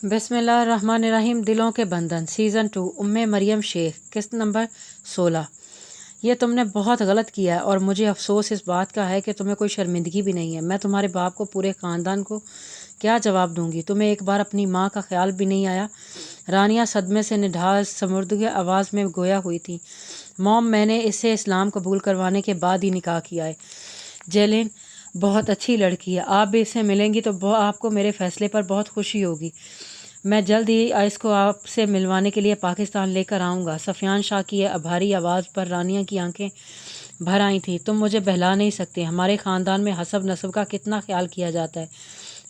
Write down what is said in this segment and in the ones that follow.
बिस्मिल्लाहिर्रहमानिर्रहीम। दिलों के बंधन सीज़न 2 उम्मे मरियम शेख किस्त नंबर 16। ये तुमने बहुत गलत किया है और मुझे अफसोस इस बात का है कि तुम्हें कोई शर्मिंदगी भी नहीं है। मैं तुम्हारे बाप को, पूरे ख़ानदान को क्या जवाब दूंगी? तुम्हें एक बार अपनी माँ का ख्याल भी नहीं आया? रानिया सदमे से निढाल समृद्ध आवाज़ में गोया हुई थी। मॉम, मैंने इसे इस्लाम कबूल करवाने के बाद ही निकाह किया है। जेलिन बहुत अच्छी लड़की है, आप भी इससे मिलेंगी तो आपको मेरे फ़ैसले पर बहुत खुशी होगी। मैं जल्द ही इसको आपसे मिलवाने के लिए पाकिस्तान लेकर आऊँगा। सफियान शाह की भारी आवाज़ पर रानिया की आंखें भर आई थीं। तुम मुझे बहला नहीं सकते। हमारे ख़ानदान में हसब नसब का कितना ख्याल किया जाता है।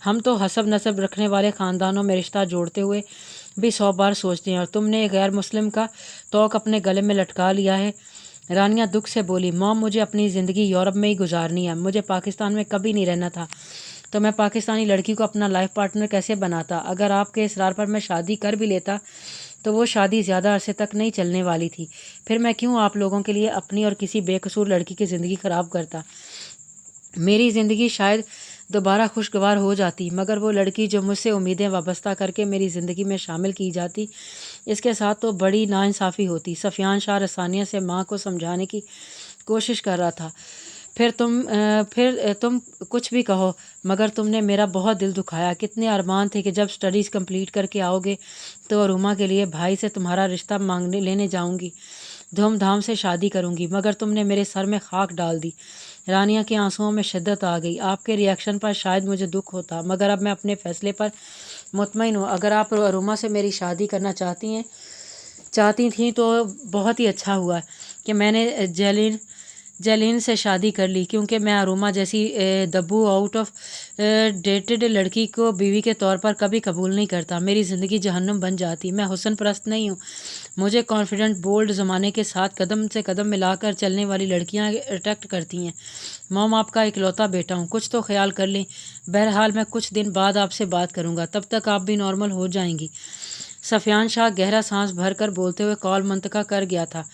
हम तो हसब नसब रखने वाले ख़ानदानों में रिश्ता जोड़ते हुए भी 100 बार सोचते हैं, और तुमने एक गैर मुस्लिम का तोक अपने गले में लटका लिया है। रानिया दुख से बोली, मॉम, मुझे अपनी ज़िंदगी यूरोप में ही गुजारनी है। मुझे पाकिस्तान में कभी नहीं रहना था, तो मैं पाकिस्तानी लड़की को अपना लाइफ पार्टनर कैसे बनाता? अगर आपके इसरार पर मैं शादी कर भी लेता तो वो शादी ज़्यादा अरसे तक नहीं चलने वाली थी। फिर मैं क्यों आप लोगों के लिए अपनी और किसी बेकसूर लड़की की ज़िंदगी ख़राब करता? मेरी ज़िंदगी शायद दोबारा खुशगवार हो जाती, मगर वो लड़की जो मुझसे उम्मीदें वाबस्ता करके मेरी ज़िंदगी में शामिल की जाती, इसके साथ तो बड़ी नाइंसाफ़ी होती। सफियान शाह रसानिया से माँ को समझाने की कोशिश कर रहा था। फिर तुम कुछ भी कहो, मगर तुमने मेरा बहुत दिल दुखाया। कितने अरमान थे कि जब स्टडीज़ कंप्लीट करके आओगे तो अरुमा के लिए भाई से तुम्हारा रिश्ता मांगने लेने जाऊंगी, धूमधाम से शादी करूंगी, मगर तुमने मेरे सर में खाक डाल दी। रानिया के आंसुओं में शिद्दत आ गई। आपके रिएक्शन पर शायद मुझे दुख होता, मगर अब मैं अपने फ़ैसले पर मुतमईन हूँ। अगर आप अरुमा से मेरी शादी करना चाहती थी तो बहुत ही अच्छा हुआ कि मैंने जेलिन से शादी कर ली, क्योंकि मैं अरुमा जैसी दब्बू आउट ऑफ डेटेड लड़की को बीवी के तौर पर कभी कबूल नहीं करता। मेरी ज़िंदगी जहन्नुम बन जाती। मैं हुस्न परस्त नहीं हूँ। मुझे कॉन्फिडेंट, बोल्ड, ज़माने के साथ कदम से कदम मिलाकर चलने वाली लड़कियाँ अट्रैक्ट करती हैं। मॉम, आपका इकलौता बेटा हूँ, कुछ तो ख्याल कर लें। बहरहाल मैं कुछ दिन बाद आपसे बात करूँगा, तब तक आप भी नॉर्मल हो जाएंगी। सफियान शाह गहरा सांस भरकर बोलते हुए कॉल मुंतका कर गया था।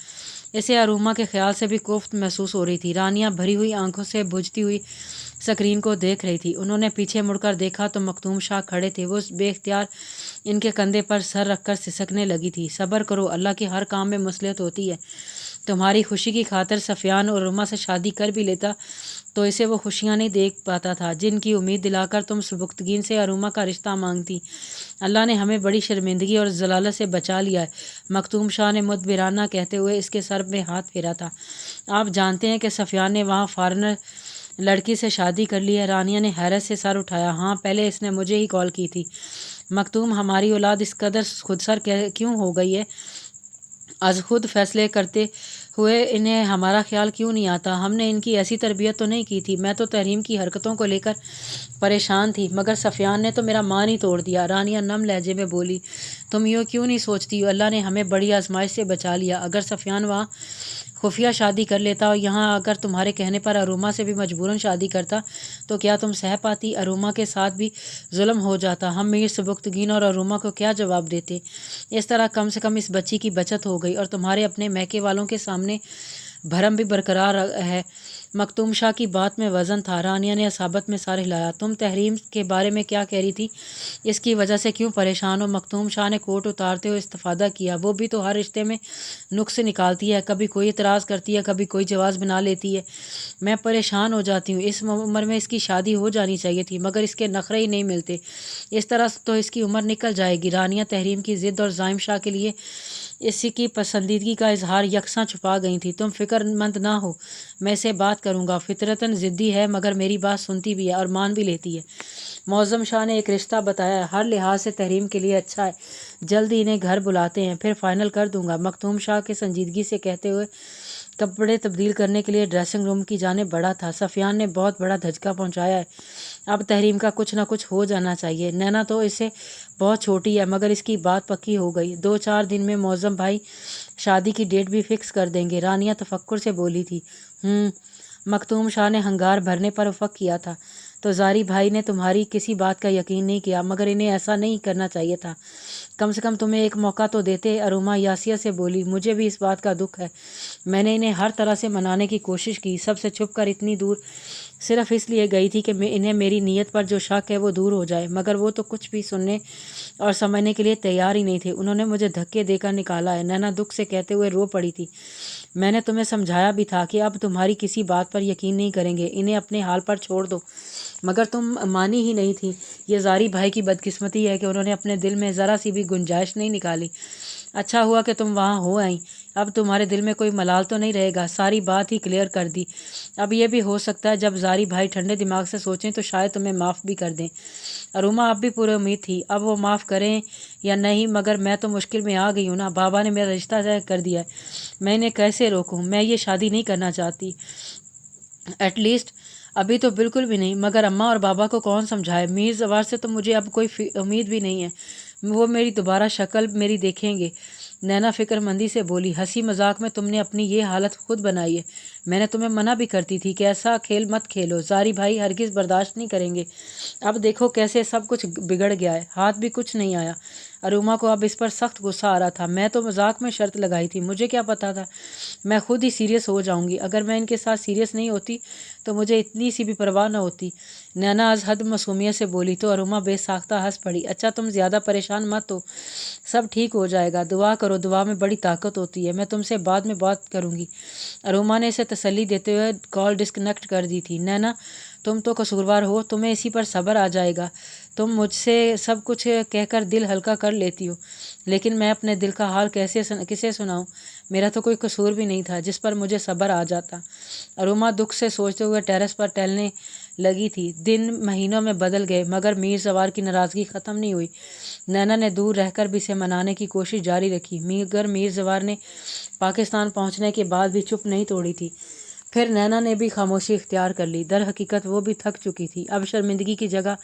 इसे अरुमा के ख्याल से भी कोफ्त महसूस हो रही थी। रानिया भरी हुई आंखों से बुझती हुई स्क्रीन को देख रही थी। उन्होंने पीछे मुड़कर देखा तो मखदूम शाह खड़े थे। वो बेख्तियार इनके कंधे पर सर रखकर सिसकने लगी थी। सब्र करो, अल्लाह के हर काम में मसलियत होती है। तुम्हारी खुशी की खातिर सफियान और अरुमा से शादी कर भी लेता तो इसे वो खुशियाँ नहीं देख पाता था जिनकी उम्मीद दिलाकर तुम सुबुक्तगीन से अरुमा का रिश्ता मांगती। अल्लाह ने हमें बड़ी शर्मिंदगी और जलालत से बचा लिया है। मखदूम शाह ने मुदबिराना कहते हुए इसके सर में हाथ फेरा था। आप जानते हैं कि सफियान ने वहाँ फॉरेनर लड़की से शादी कर ली है? रानिया ने हैरत से सर उठाया। हाँ, पहले इसने मुझे ही कॉल की थी। मखदूम, हमारी औलाद इस कदर खुदसर क्यों हो गई है? आज खुद फैसले करते हुए इन्हें हमारा ख्याल क्यों नहीं आता? हमने इनकी ऐसी तरबियत तो नहीं की थी। मैं तो तहरीम की हरकतों को लेकर परेशान थी, मगर सफियान ने तो मेरा मान ही तोड़ दिया। रानिया नम लहजे में बोली, तुम यूँ क्यों नहीं सोचती? अल्लाह ने हमें बड़ी आजमाइश से बचा लिया। अगर सफियान वहाँ खुफिया शादी कर लेता और यहाँ अगर तुम्हारे कहने पर अरुमा से भी मजबूरन शादी करता तो क्या तुम सह पाती? अरुमा के साथ भी जुल्म हो जाता। हम मीर सुबुक्तगीन और अरुमा को क्या जवाब देते? इस तरह कम से कम इस बच्ची की बचत हो गई और तुम्हारे अपने मैके वालों के सामने भरम भी बरकरार है। मखदूम शाह की बात में वज़न था। रानिया ने असाबत में सर हिलाया। तुम तहरीम के बारे में क्या कह रही थी? इसकी वजह से क्यों परेशान हो? मखदूम शाह ने कोट उतारते हुए इस्तिफादा किया। वो भी तो हर रिश्ते में नुक्स निकालती है, कभी कोई इतराज़ करती है, कभी कोई जवाब बना लेती है। मैं परेशान हो जाती हूँ। इस उम्र में इसकी शादी हो जानी चाहिए थी, मगर इसके नखरे ही नहीं मिलते। इस तरह तो इसकी उम्र निकल जाएगी। रानिया तहरीम की ज़िद और जाइम शाह के लिए इसी की पसंदीदगी का इजहार यकसा छुपा गई थी। तुम फिक्रमंद ना हो, मैं इसे बात करूँगा। फितरतन ज़िद्दी है, मगर मेरी बात सुनती भी है और मान भी लेती है। मौज़म शाह ने एक रिश्ता बताया, हर लिहाज से तहरीम के लिए अच्छा है। जल्द ही इन्हें घर बुलाते हैं, फिर फाइनल कर दूंगा। मखदूम शाह के संजीदगी से कहते हुए कपड़े तब्दील करने के लिए ड्रेसिंग रूम की जाने बढ़ा था। सफियान ने बहुत बड़ा धचका पहुंचाया है। अब तहरीम का कुछ ना कुछ हो जाना चाहिए। नैना तो इसे बहुत छोटी है, मगर इसकी बात पक्की हो गई। 2-4 दिन में मौज़म भाई शादी की डेट भी फिक्स कर देंगे। रानिया तफक्कुर से बोली थी। मखदूम शाह ने हंगार भरने पर वफ़क किया था। तो ज़ारी भाई ने तुम्हारी किसी बात का यकीन नहीं किया, मगर इन्हें ऐसा नहीं करना चाहिए था। कम से कम तुम्हें एक मौका तो देते। अरुमा यासिया से बोली, मुझे भी इस बात का दुख है। मैंने इन्हें हर तरह से मनाने की कोशिश की, सबसे छुप कर इतनी दूर सिर्फ इसलिए गई थी कि इन्हें मेरी नीयत पर जो शक है वो दूर हो जाए, मगर वो तो कुछ भी सुनने और समझने के लिए तैयार ही नहीं थे। उन्होंने मुझे धक्के देकर निकाला है। नैना दुख से कहते हुए रो पड़ी थी। मैंने तुम्हें समझाया भी था कि अब तुम्हारी किसी बात पर यकीन नहीं करेंगे, इन्हें अपने हाल पर छोड़ दो, मगर तुम मानी ही नहीं थी। ये ज़ारी भाई की बदकिस्मती है कि उन्होंने अपने दिल में ज़रा सी भी गुंजाइश नहीं निकाली। अच्छा हुआ कि तुम वहाँ हो आई, अब तुम्हारे दिल में कोई मलाल तो नहीं रहेगा। सारी बात ही क्लियर कर दी। अब ये भी हो सकता है जब ज़ारी भाई ठंडे दिमाग से सोचें तो शायद तुम्हें माफ़ भी कर दें। अरुमा अब भी पूरी उम्मीद थी, अब वो माफ़ करें या नहीं, मगर मैं तो मुश्किल में आ गई हूँ ना। बाबा ने मेरा रिश्ता तय कर दिया है, मैं इन्हें कैसे रोकूँ? मैं ये शादी नहीं करना चाहती, एटलीस्ट अभी तो बिल्कुल भी नहीं, मगर अम्मा और बाबा को कौन समझाए? मीर जवार से तो मुझे अब कोई उम्मीद भी नहीं है, वो मेरी दोबारा शक्ल मेरी देखेंगे। नैना फिक्रमंदी से बोली, हंसी मजाक में तुमने अपनी ये हालत खुद बनाई है। मैंने तुम्हें मना भी करती थी कि ऐसा खेल मत खेलो, ज़ारी भाई हरगिज़ बर्दाश्त नहीं करेंगे। अब देखो कैसे सब कुछ बिगड़ गया है, हाथ भी कुछ नहीं आया। अरुमा को अब इस पर सख्त गुस्सा आ रहा था। मैं तो मजाक में शर्त लगाई थी, मुझे क्या पता था मैं खुद ही सीरियस हो जाऊंगी। अगर मैं इनके साथ सीरियस नहीं होती तो मुझे इतनी सी भी परवाह न होती। नैना आज हद मासूमियत से बोली तो अरुमा बेसाख्ता हंस पड़ी। अच्छा तुम ज़्यादा परेशान मत हो, सब ठीक हो जाएगा, दुआ करो, दुआ में बड़ी ताकत होती है, मैं तुमसे बाद में बात करूँगी। अरुमा ने इसे तसल्ली देते हुए कॉल डिस्कनेक्ट कर दी थी। नैना तुम तो कसूरवार हो, तुम्हें इसी पर सब्र आ जाएगा। तुम मुझसे सब कुछ कहकर दिल हल्का कर लेती हो, लेकिन मैं अपने दिल का हाल किसे सुनाऊं? मेरा तो कोई कसूर भी नहीं था जिस पर मुझे सब्र आ जाता। अरुमा दुख से सोचते हुए टेरेस पर टहलने लगी थी। दिन महीनों में बदल गए, मगर मीर सवार की नाराज़गी ख़त्म नहीं हुई। नैना ने दूर रहकर भी इसे मनाने की कोशिश जारी रखी, मगर मीर जवार ने पाकिस्तान पहुंचने के बाद भी चुप नहीं तोड़ी थी। फिर नैना ने भी खामोशी इख्तियार कर ली। दर हकीकत वो भी थक चुकी थी, अब शर्मिंदगी की जगह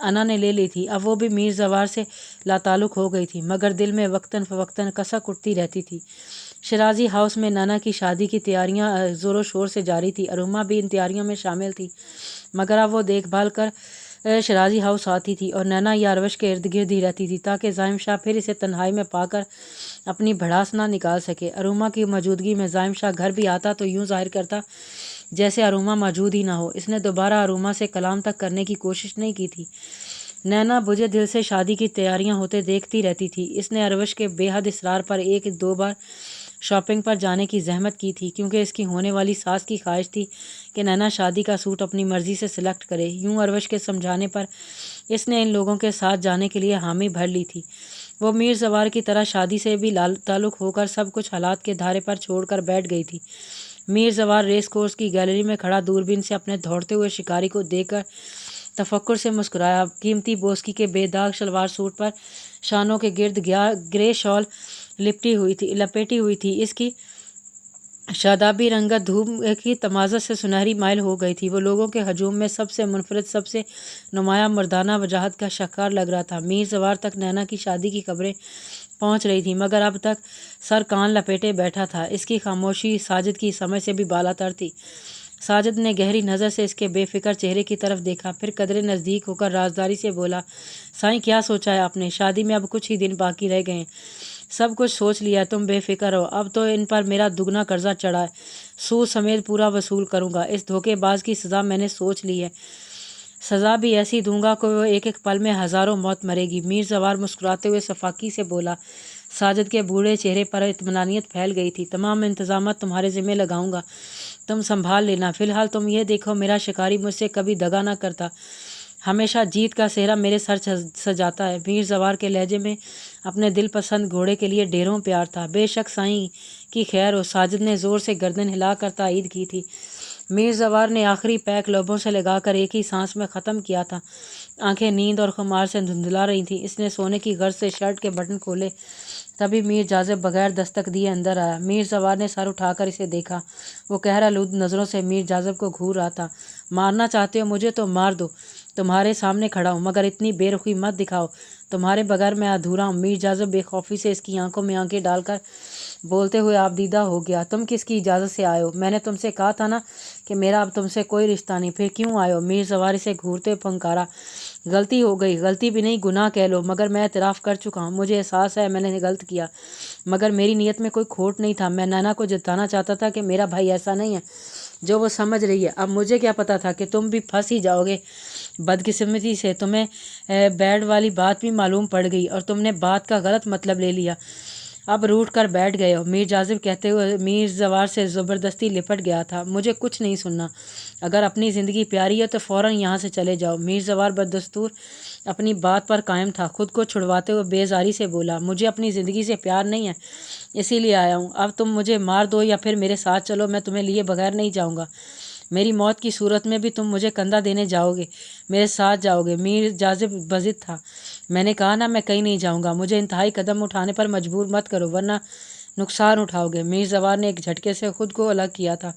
अना ने ले ली थी। अब वो भी मीर जवार से लाताल्लुक हो गई थी, मगर दिल में वक्तन फ़वक्तन कसक उठती रहती थी। शराजी हाउस में नैना की शादी की तैयारियां ज़ोरों शोर से जारी थी। अरुमा भी इन तैयारियों में शामिल थी, मगर अब वो देखभाल कर शराजी हाउस आती थी और नैना या अरवश के इर्द गिर्द ही रहती थी, ताकि ज़ाहिम शाह फिर इसे तन्हाई में पाकर अपनी भड़ास ना निकाल सके। अरुमा की मौजूदगी में ज़ाहिम शाह घर भी आता तो यूं जाहिर करता जैसे अरुमा मौजूद ही ना हो। इसने दोबारा अरुमा से कलाम तक करने की कोशिश नहीं की थी। नैना बुझे दिल से शादी की तैयारियां होते देखती रहती थी। इसने अरवश के बेहद इसरार पर एक दो बार शॉपिंग पर जाने की जहमत की थी, क्योंकि इसकी होने वाली सास की ख्वाहिश थी कि नैना शादी का सूट अपनी मर्ज़ी से सिलेक्ट करे। यूं अरवश के समझाने पर इसने इन लोगों के साथ जाने के लिए हामी भर ली थी। वो मीर जवार की तरह शादी से भी ताल्लुक़ होकर सब कुछ हालात के धारे पर छोड़कर बैठ गई थी। मीर जवार रेस कोर्स की गैलरी में खड़ा दूरबीन से अपने दौड़ते हुए शिकारी को देखकर तफक्कुर से मुस्कुराया। कीमती बोस्की के बेदाग शलवार सूट पर शानों के गिर्द ग्रे शॉल लपेटी हुई थी। इसकी शादाबी रंगत धूप की तमाज़त से सुनहरी माइल हो गई थी। वो लोगों के हजूम में सबसे मुनफरद, सबसे नुमाया मर्दाना वजाहत का शक्कार लग रहा था। मीर जवार तक नैना की शादी की खबरें पहुंच रही थी, मगर अब तक सर कान लपेटे बैठा था। इसकी खामोशी साजिद की समझ से भी बालातर थी। साजिद ने गहरी नज़र से इसके बेफिक्र चेहरे की तरफ देखा, फिर कदरे नज़दीक होकर राजदारी से बोला, साईं क्या सोचा है आपने? शादी में अब कुछ ही दिन बाकी रह गए हैं, सब कुछ सोच लिया है, तुम बेफिक्र हो। अब तो इन पर मेरा दुगना कर्जा चढ़ा है, सूद समेत पूरा वसूल करूँगा। इस धोखेबाज की सज़ा मैंने सोच ली है, सज़ा भी ऐसी दूंगा कि वो एक एक पल में हज़ारों मौत मरेगी। मीर जवार मुस्कुराते हुए सफाकी से बोला। साजिद के बूढ़े चेहरे पर इत्मीनानियत फैल गई थी। तमाम इंतजामात तुम्हारे ज़िम्मे लगाऊंगा, तुम संभाल लेना। फ़िलहाल तुम ये देखो, मेरा शिकारी मुझसे कभी दगा ना करता, हमेशा जीत का सेहरा मेरे सर सजाता है। मीर जवार के लहजे में अपने दिल पसंद घोड़े के लिए ढेरों प्यार था। बेशक साईं की खैर हो, साजिद ने ज़ोर से गर्दन हिलाकर तायीद की थी। मीर जवार ने आखिरी पैक लोबों से लगाकर एक ही सांस में ख़त्म किया था। आंखें नींद और खुमार से धुंधला रही थीं। इसने सोने की गर्ज से शर्ट के बटन खोले, तभी मीर जाज़ब बगैर दस्तक दिए अंदर आया। मीर जवार ने सर उठाकर इसे देखा। वो गहरालूद नज़रों से मीर जाज़ब को घूर रहा था। मारना चाहते हो मुझे तो मार दो, तुम्हारे सामने खड़ा हूँ, मगर इतनी बेरुखी मत दिखाओ, तुम्हारे बगैर मैं अधूरा हूँ। मीर जाज़ब बेखौफी से इसकी आंखों में आंखें डालकर बोलते हुए आप दीदा हो गया। तुम किसकी इजाज़त से आए हो? मैंने तुमसे कहा था ना कि मेरा अब तुमसे कोई रिश्ता नहीं, फिर क्यों आए हो? मीर जवारी से घूरते फंकारा। गलती हो गई, गलती भी नहीं गुनाह कह लो, मगर मैं एतराफ़ कर चुका हूँ। मुझे एहसास है मैंने गलत किया, मगर मेरी नीयत में कोई खोट नहीं था। मैं नैना को जताना चाहता था कि मेरा भाई ऐसा नहीं है जो वो समझ रही है। अब मुझे क्या पता था कि तुम भी फंस ही जाओगे। बदकिस्मती से तुम्हें बैड वाली बात भी मालूम पड़ गई और तुमने बात का गलत मतलब ले लिया। अब रूठ कर बैठ गए हो। मीर जाजिब कहते हुए मीर जवार से ज़बरदस्ती लिपट गया था। मुझे कुछ नहीं सुनना। अगर अपनी ज़िंदगी प्यारी है तो फ़ौरन यहाँ से चले जाओ। मीर जवार बदस्तूर अपनी बात पर कायम था। खुद को छुड़वाते हुए बेजारी से बोला, मुझे अपनी ज़िंदगी से प्यार नहीं है, इसीलिए आया हूँ। अब तुम मुझे मार दो या फिर मेरे साथ चलो, मैं तुम्हें लिए बगैर नहीं जाऊँगा। मेरी मौत की सूरत में भी तुम मुझे कंधा देने जाओगे, मेरे साथ जाओगे? मीर जाजिब बजिद था। मैंने कहा ना मैं कहीं नहीं जाऊँगा। मुझे इंतहाई कदम उठाने पर मजबूर मत करो वरना नुकसान उठाओगे। मीर जवार ने एक झटके से खुद को अलग किया था।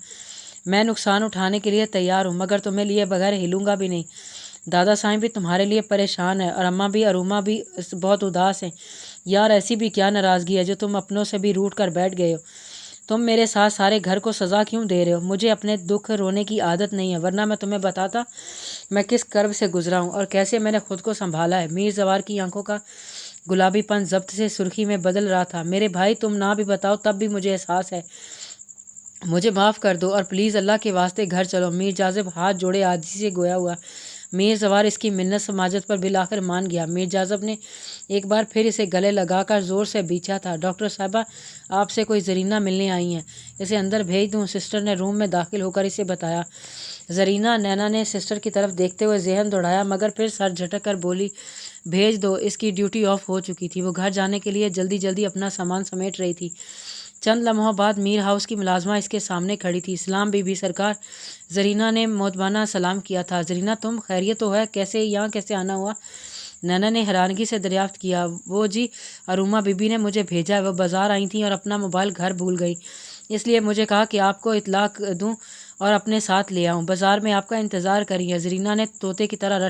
मैं नुकसान उठाने के लिए तैयार हूँ, मगर तुम्हें लिए बगैर हिलूंगा भी नहीं। दादा साईं भी तुम्हारे लिए परेशान है और अम्मा भी अरूमा भी बहुत उदास हैं। यार ऐसी भी क्या नाराज़गी है जो तुम अपनों से भी रूठ कर बैठ गए हो? तुम मेरे साथ सारे घर को सज़ा क्यों दे रहे हो? मुझे अपने दुख रोने की आदत नहीं है, वरना मैं तुम्हें बताता मैं किस कर्ब से गुजरा हूँ और कैसे मैंने खुद को संभाला है। मीर जवार की आंखों का गुलाबीपन जब्त से सुर्खी में बदल रहा था। मेरे भाई तुम ना भी बताओ तब भी मुझे एहसास है। मुझे माफ़ कर दो और प्लीज़ अल्लाह के वास्ते घर चलो। मीर जाजिब हाथ जोड़े आजी से गोया हुआ। मीर जवार इसकी मिन्नत समाजत पर बिलाकर मान गया। मीर जाजिब ने एक बार फिर इसे गले लगाकर ज़ोर से बीछा था। डॉक्टर साहबा आपसे कोई जरीना मिलने आई हैं, इसे अंदर भेज दूँ? सिस्टर ने रूम में दाखिल होकर इसे बताया। जरीना? नैना ने सिस्टर की तरफ देखते हुए जहन दौड़ाया, मगर फिर सर झटक कर बोली, भेज दो, इसकी ड्यूटी ऑफ हो चुकी थी। वो घर जाने के लिए जल्दी जल्दी अपना सामान समेट रही थी। चंद लम्हों बाद मीर हाउस की मुलाजमा इसके सामने खड़ी थी। सलाम बीबी सरकार। जरीना ने मोतबाना सलाम किया था। जरीना तुम खैरियत तो है? कैसे यहाँ कैसे आना हुआ? नैना ने हैरानगी से दरियाफ्त किया। वो जी अरूमा बीबी ने मुझे भेजा है। वो बाज़ार आई थी और अपना मोबाइल घर भूल गई, इसलिए मुझे कहा कि आपको इतलाक दूं और अपने साथ ले आऊं। बाज़ार में आपका इंतज़ार करिए। जरीना ने तोते की तरह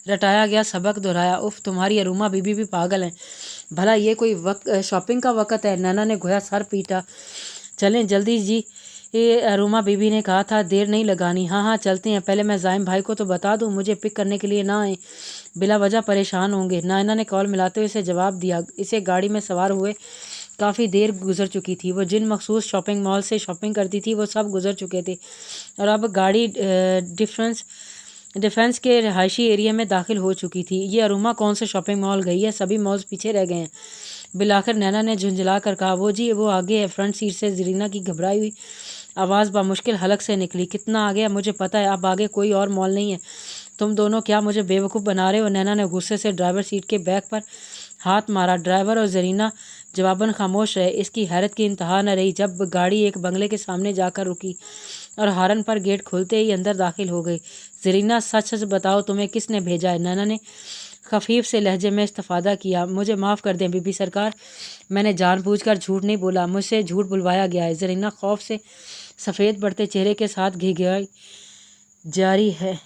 रटाया गया सबक दोहराया। उफ, तुम्हारी अरूमा बीबी भी पागल हैं। भला ये कोई शॉपिंग का वक़्त है? नैना ने गोया सर पीटा। चलें जल्दी जी, ये अरूमा बीबी ने कहा था, देर नहीं लगानी। हाँ हाँ चलते हैं। पहले मैं जाइम भाई को तो बता दूं मुझे पिक करने के लिए ना आए, बिला वजह परेशान होंगे। नैना ने कॉल मिलाते हुए इसे जवाब दिया। इसे गाड़ी में सवार हुए काफ़ी देर गुजर चुकी थी। वो जिन मखसूस शॉपिंग मॉल से शॉपिंग करती थी वो सब गुजर चुके थे और अब गाड़ी डिफेंस के रहायशी एरिया में दाखिल हो चुकी थी। ये अरूमा कौन से शॉपिंग मॉल गई है? सभी मॉल्स पीछे रह गए हैं। बिलाकर नैना ने झुंझला कर कहा, वो जी वो आगे है। फ्रंट सीट से जरीना की घबराई हुई आवाज़ बामुश्किल हलक से निकली। कितना आगे है? मुझे पता है, अब आगे कोई और मॉल नहीं है। तुम दोनों क्या मुझे बेवकूफ़ बना रहे हो? नैना ने गुस्से से ड्राइवर सीट के बैक पर हाथ मारा। ड्राइवर और जरीना जवाबन खामोश रहे। इसकी हैरत की इंतहा न रही जब गाड़ी एक बंगले के सामने जाकर रुकी और हारन पर गेट खुलते ही अंदर दाखिल हो गई। जरीना सच सच बताओ तुम्हें किसने भेजा है? नैना ने खफीफ से लहजे में इस्तिफादा किया। मुझे माफ़ कर दें बीबी सरकार, मैंने जानबूझकर झूठ नहीं बोला, मुझसे झूठ बुलवाया गया है। जरीना खौफ से सफ़ेद बढ़ते चेहरे के साथ घिघियाई जारी है।